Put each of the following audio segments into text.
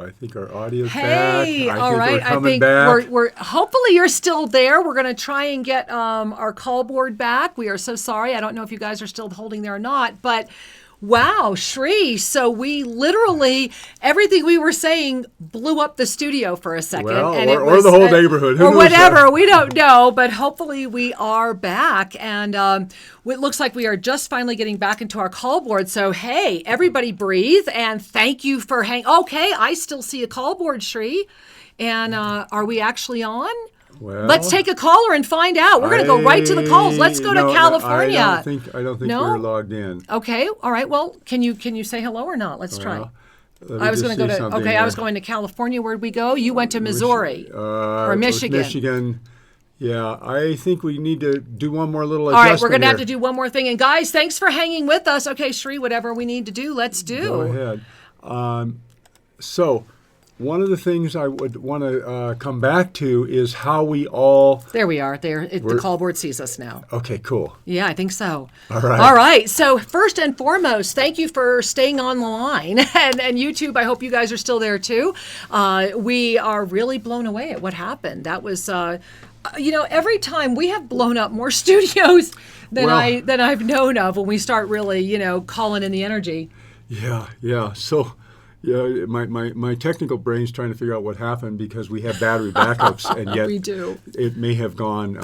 I think our audio's back. Hey, all right. I think we're hopefully you're still there. We're going to try and get our call board back. We are so sorry. I don't know if you guys are still holding there or not, but wow, Shri. So we literally, everything we were saying blew up the studio for a second. Well, and or the whole neighborhood. Who or knows whatever. that? We don't know, but hopefully we are back. And it looks like we are just finally getting back into our call board. So, hey, everybody breathe. And thank you for hanging. Okay, I still see a call board, Shri. And are we actually on? Well, let's take a caller and find out. We're going to go right to the calls. Let's go to California. I don't think we're logged in. Okay. All right. Well, can you say hello or not? Let's try. I was going to go to I was going to California. Where'd we go? You went to Missouri or Michigan. Michigan. Yeah, I think we need to do one more little adjustment. All right, we're going to have to do one more thing. And guys, thanks for hanging with us. Okay, Shri, whatever we need to do, let's do. Go ahead. So one of the things I would want to come back to is how we all... There we are. The call board sees us now. Okay, cool. Yeah, I think so. All right. All right. So first and foremost, thank you for staying on the line. And YouTube, I hope you guys are still there too. We are really blown away at what happened. That was... every time we have blown up more studios than I've known of when we start really, calling in the energy. Yeah. So, my technical brain's trying to figure out what happened because we have battery backups, and yet we do. It may have gone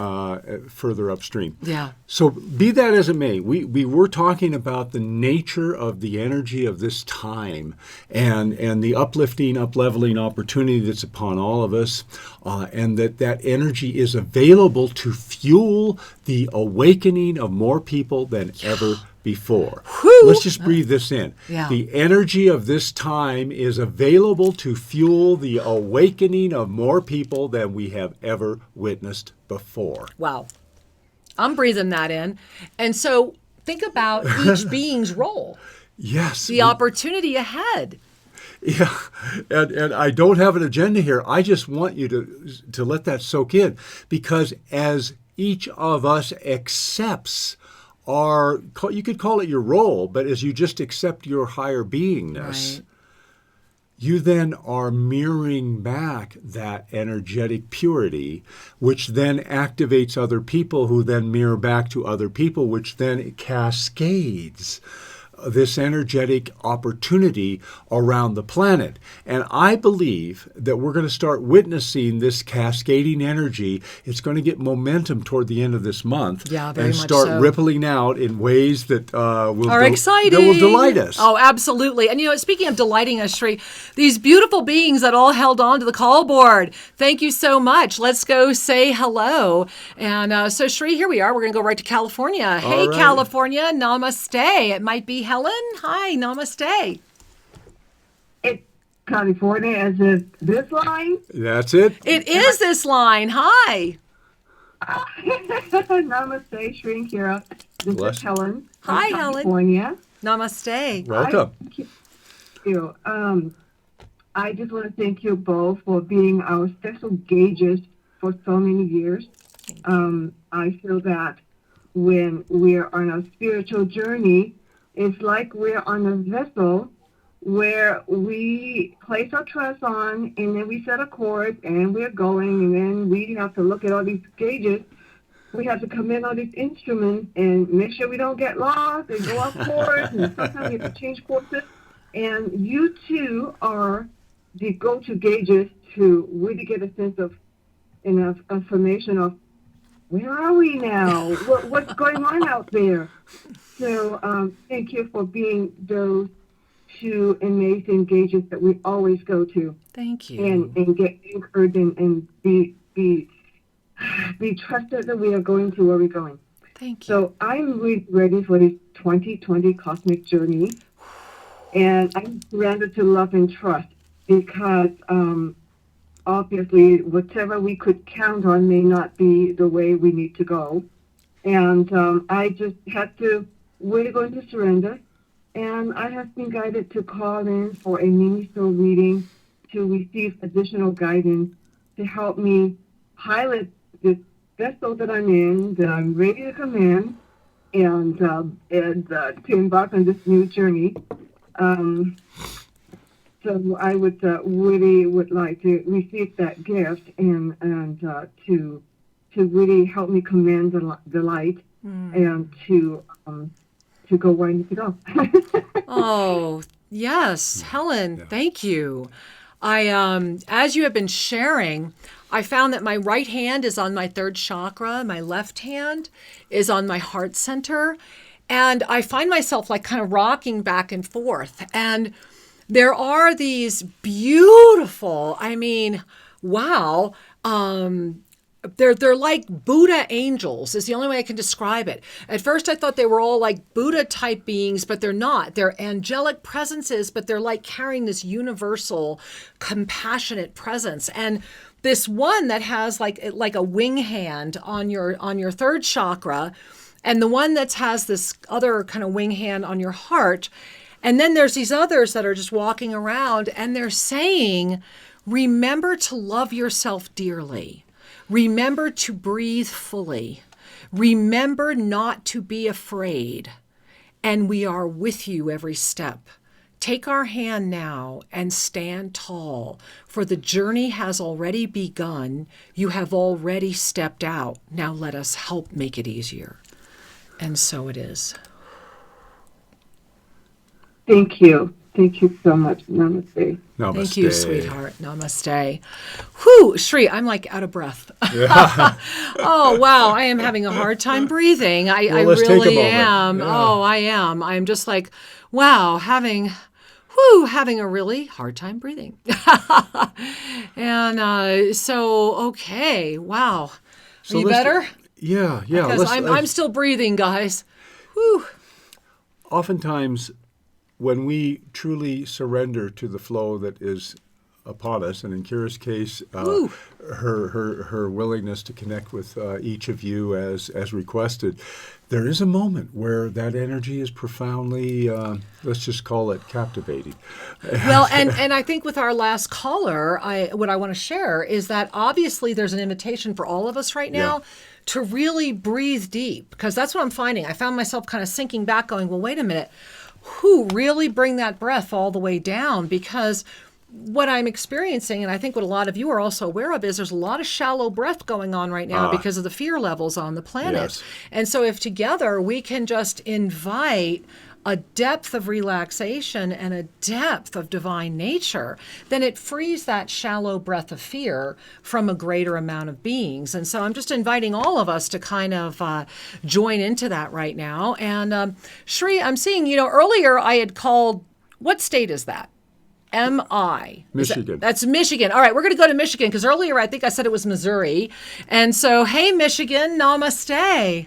further upstream. Yeah. So, be that as it may, we were talking about the nature of the energy of this time and the uplifting, up-leveling opportunity that's upon all of us, and that energy is available to fuel the awakening of more people than ever before. Whew. Let's just breathe this in. Yeah. The energy of this time is available to fuel the awakening of more people than we have ever witnessed before. Wow. I'm breathing that in. And so think about each being's role. Yes. The opportunity ahead. Yeah, and I don't have an agenda here. I just want you to let that soak in, because as each of us accepts you could call it your role, but as you just accept your higher beingness, right, you then are mirroring back that energetic purity, which then activates other people who then mirror back to other people, which then cascades this energetic opportunity around the planet. And I believe that we're going to start witnessing this cascading energy. It's going to get momentum toward the end of this month, very and much start so. rippling out in ways that exciting. That will delight us. Oh, absolutely. And speaking of delighting us, Shri, these beautiful beings that all held on to the call board, thank you so much. Let's go say hello. And so, Shri, here we are. We're going to go right to California. Hey, right. California, namaste. It might be Helen. Hi, namaste. It's California. Is it this line? That's it. It is this line. Hi. Namaste, Shri and Kira. This is Helen. Hi, California. Helen. Namaste. Welcome. Thank you. I just want to thank you both for being our special gauges for so many years. I feel that when we're on a spiritual journey, it's like we're on a vessel where we place our trust on, and then we set a course, and we're going, and then we have to look at all these gauges. We have to come in on these instruments and make sure we don't get lost and go off course, and sometimes we have to change courses. And you two are the go-to gauges to really get a sense of enough information of where are we now? What's going on out there? So thank you for being those two amazing gauges that we always go to. Thank you. And get anchored and be trusted that we are going to where we're going. Thank you. So I'm really ready for this 2020 cosmic journey. And I'm surrendered to love and trust because obviously whatever we could count on may not be the way we need to go. And I just had to, we're going to surrender. And I have been guided to call in for a mini soul reading to receive additional guidance to help me pilot this vessel that I'm in, that I'm ready to come in, and to embark on this new journey. So I would really would like to receive that gift and to really help me command the light and to go where I need to go. Oh, yes, Helen, thank you. As you have been sharing, I found that my right hand is on my third chakra, my left hand is on my heart center, and I find myself like kind of rocking back and forth. And there are these beautiful, I mean, wow, they're like Buddha angels is the only way I can describe it. At first I thought they were all like Buddha type beings, but they're not. They're angelic presences, but they're like carrying this universal compassionate presence. And this one that has like a wing hand on your third chakra, and the one that has this other kind of wing hand on your heart. And then there's these others that are just walking around and they're saying, remember to love yourself dearly. Remember to breathe fully. Remember not to be afraid. And we are with you every step. Take our hand now and stand tall, for the journey has already begun. You have already stepped out. Now let us help make it easier. And so it is. Thank you. Thank you so much. Namaste. Namaste. Thank you, sweetheart. Namaste. Whew, Shri, I'm like out of breath. Oh, wow. I am having a hard time breathing. I let's take a really moment. am. Yeah. Oh, I am. I'm just like, wow, having a really hard time breathing. And so, okay. Wow. So Are you let's- better? Yeah. Because I'm still breathing, guys. Whew. Oftentimes, when we truly surrender to the flow that is upon us, and in Kira's case, her willingness to connect with each of you as requested, there is a moment where that energy is profoundly, let's just call it captivating. Well, and I think with our last caller, what I want to share is that obviously there's an invitation for all of us right now to really breathe deep, because that's what I'm finding. I found myself kind of sinking back going, well, wait a minute, really bring that breath all the way down, because what I'm experiencing, and I think what a lot of you are also aware of, is there's a lot of shallow breath going on right now because of the fear levels on the planet. Yes. And so if together we can just invite a depth of relaxation and a depth of divine nature, then it frees that shallow breath of fear from a greater amount of beings. And so I'm just inviting all of us to kind of join into that right now. And Shri, I'm seeing, earlier I had called, what state is that? M.I. Michigan. That's Michigan. All right, we're going to go to Michigan because earlier I think I said it was Missouri. And so, hey, Michigan, namaste.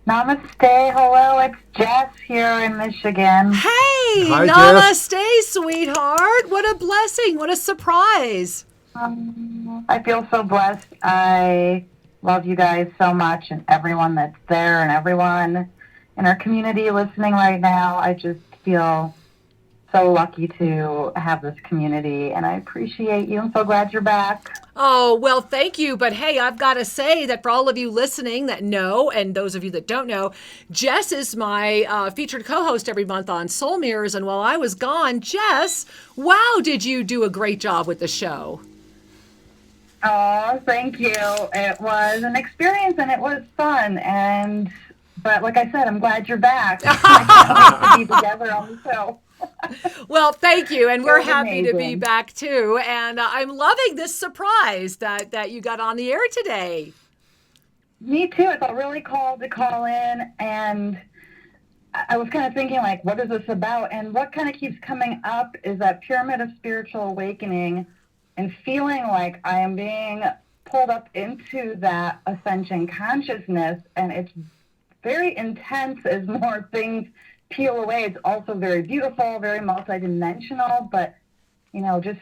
Namaste. Hello, it's Jess here in Michigan. Hey, Hi, namaste, sweetheart. What a blessing. What a surprise. I feel so blessed. I love you guys so much, and everyone that's there and everyone in our community listening right now. I just feel so lucky to have this community, and I appreciate you. I'm so glad you're back. Oh, well, thank you. But hey, I've got to say that for all of you listening that know, and those of you that don't know, Jess is my featured co-host every month on Soul Mirrors. And while I was gone, Jess, wow, did you do a great job with the show. Oh, thank you. It was an experience, and it was fun. But like I said, I'm glad you're back. I can't wait to be together on the show. Well, thank you. And we're was happy to be amazing. back too. And I'm loving this surprise that you got on the air today. Me too. It felt really cool to call in, and I was kind of thinking, like, what is this about? And what kind of keeps coming up is that pyramid of spiritual awakening and feeling like I am being pulled up into that ascension consciousness, and it's very intense as more things peel away. It's also very beautiful, very multidimensional, but, just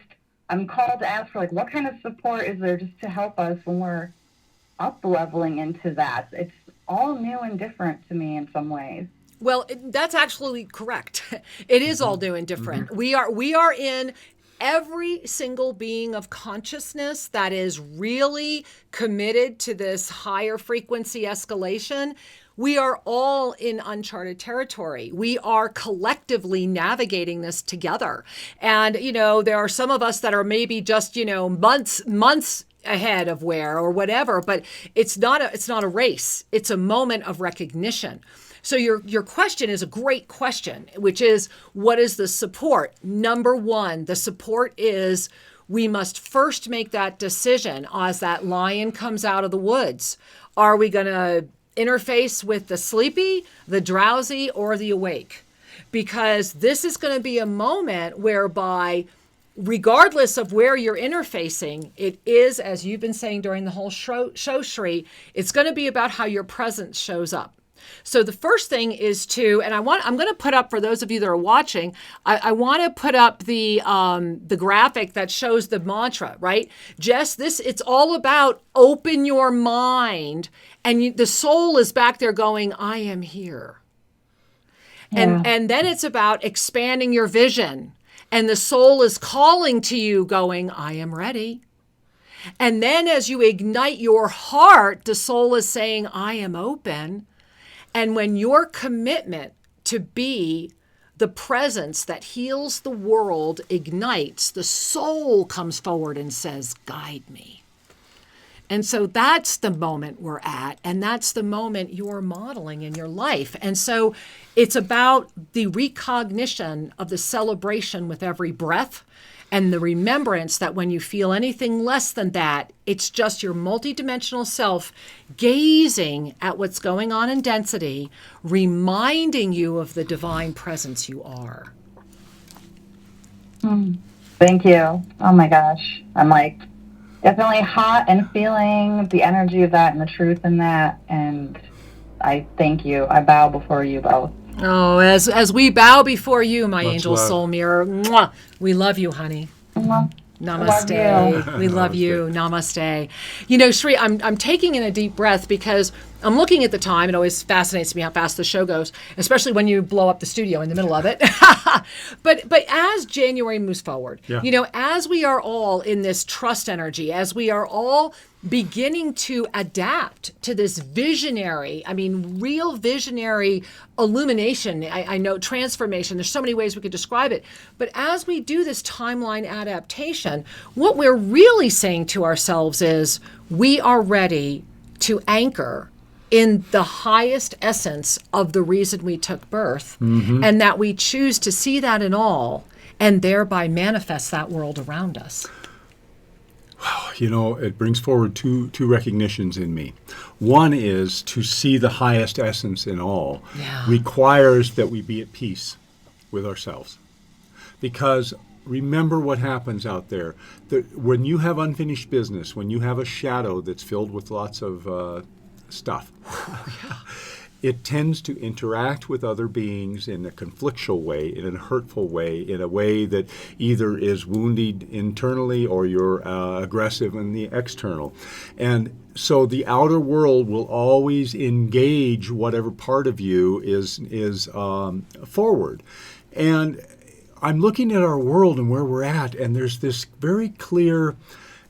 I'm called to ask for, like, what kind of support is there just to help us when we're up-leveling into that? It's all new and different to me in some ways. Well, that's actually correct. It is all new and different. Mm-hmm. We are in every single being of consciousness that is really committed to this higher frequency escalation. we are all in uncharted territory. We are collectively navigating this together. And, there are some of us that are maybe just, months ahead of where or whatever, but it's not a race. It's a moment of recognition. So your question is a great question, which is, what is the support? Number one, the support is we must first make that decision as that lion comes out of the woods. Are we going to interface with the sleepy, the drowsy, or the awake? Because this is going to be a moment whereby, regardless of where you're interfacing, it is, as you've been saying during the whole show, Shri, it's going to be about how your presence shows up. So the first thing is I'm going to put up, for those of you that are watching, I want to put up the graphic that shows the mantra, right? Jess, it's all about open your mind, and the soul is back there going, I am here. Yeah. And then it's about expanding your vision, and the soul is calling to you going, I am ready. And then as you ignite your heart, the soul is saying, I am open. And when your commitment to be the presence that heals the world ignites, the soul comes forward and says, guide me. And so that's the moment we're at, and that's the moment you're modeling in your life. And so it's about the recognition of the celebration with every breath, and the remembrance that when you feel anything less than that, it's just your multidimensional self gazing at what's going on in density, reminding you of the divine presence you are. Thank you. Oh my gosh. I'm definitely hot and feeling the energy of that and the truth in that. And I thank you. I bow before you both. Oh, as we bow before you, my Much angel love. soul mirror, mwah, we love you, honey. Namaste. Love We love you. Namaste. Shri, I'm taking in a deep breath because I'm looking at the time. It always fascinates me how fast the show goes, especially when you blow up the studio in the middle of it. But as January moves forward, as we are all in this trust energy, as we are all beginning to adapt to this visionary, real visionary illumination, I know transformation, there's so many ways we could describe it. But as we do this timeline adaptation, what we're really saying to ourselves is we are ready to anchor in the highest essence of the reason we took birth, and that we choose to see that in all and thereby manifest that world around us. It brings forward two recognitions in me. One is to see the highest essence in all requires that we be at peace with ourselves. Because remember what happens out there. When you have unfinished business, when you have a shadow that's filled with lots of stuff, it tends to interact with other beings in a conflictual way, in a hurtful way, in a way that either is wounded internally or you're aggressive in the external. And so the outer world will always engage whatever part of you is forward. And I'm looking at our world and where we're at, and there's this very clear,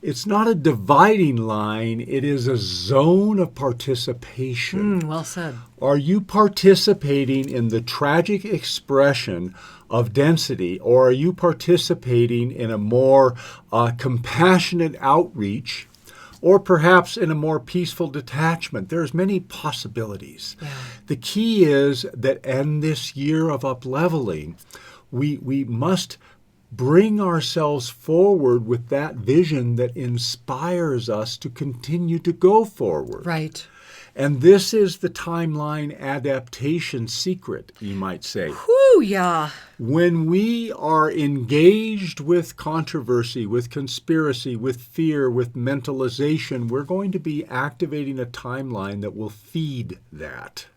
it's not a dividing line, it is a zone of participation. Well said. Are you participating in the tragic expression of density, or are you participating in a more compassionate outreach, or perhaps in a more peaceful detachment? There's many possibilities. Yeah. The key is that in this year of up-leveling, we must bring ourselves forward with that vision that inspires us to continue to go forward. Right. And this is the timeline adaptation secret, you might say. Whew, yeah. When we are engaged with controversy, with conspiracy, with fear, with mentalization, we're going to be activating a timeline that will feed that.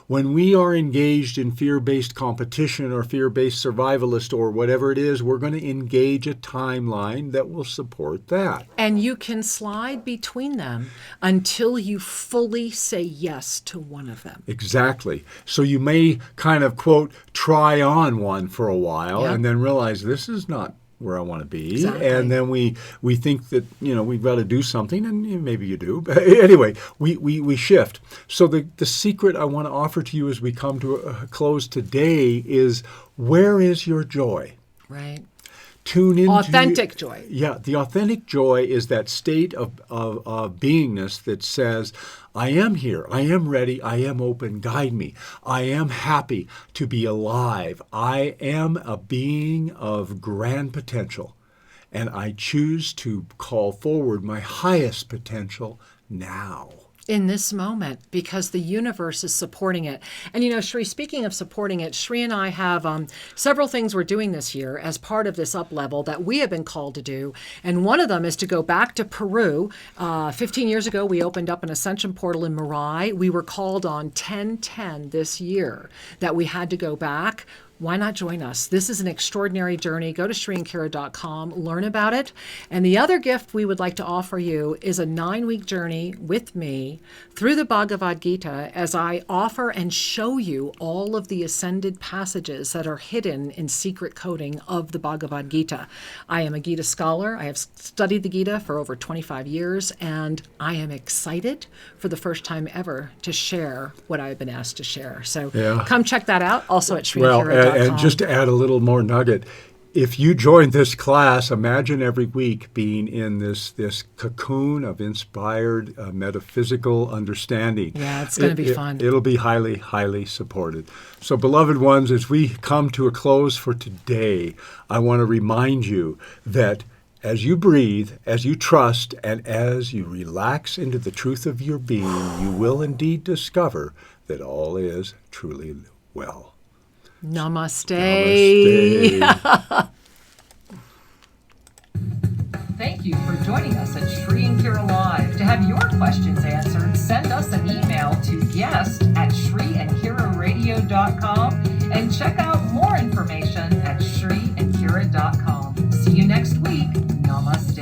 When we are engaged in fear-based competition or fear-based survivalist or whatever it is, we're going to engage a timeline that will support that. And you can slide between them until you fully say yes to one of them. Exactly. So you may kind of, quote, try on one for a while and then realize this is not where I want to be. Exactly. And then we think that, we've got to do something, and maybe you do. But anyway, we shift. So the secret I want to offer to you as we come to a close today is, where is your joy? Right. Tune into Authentic joy. Yeah, the authentic joy is that state of beingness that says, I am here, I am ready, I am open, guide me. I am happy to be alive. I am a being of grand potential, and I choose to call forward my highest potential now. In this moment, because the universe is supporting it. And Shri, speaking of supporting it, Shri and I have several things we're doing this year as part of this up level that we have been called to do. And one of them is to go back to Peru. 15 years ago, we opened up an ascension portal in Marai. We were called on 10/10 this year that we had to go back. Why not join us? This is an extraordinary journey. Go to ShriandKira.com, learn about it. And the other gift we would like to offer you is a 9-week journey with me through the Bhagavad Gita as I offer and show you all of the ascended passages that are hidden in secret coding of the Bhagavad Gita. I am a Gita scholar. I have studied the Gita for over 25 years, and I am excited for the first time ever to share what I've been asked to share. So come check that out, also at ShriandKira.com. And just to add a little more nugget, if you join this class, imagine every week being in this cocoon of inspired metaphysical understanding. Yeah, it's going to be fun. It'll be highly, highly supported. So, beloved ones, as we come to a close for today, I want to remind you that as you breathe, as you trust, and as you relax into the truth of your being, you will indeed discover that all is truly well. Namaste. Namaste. Thank you for joining us at Shri and Kira Live. To have your questions answered, send us an email to guest@ShriandKiraRadio.com and check out more information at ShriandKira.com. See you next week. Namaste.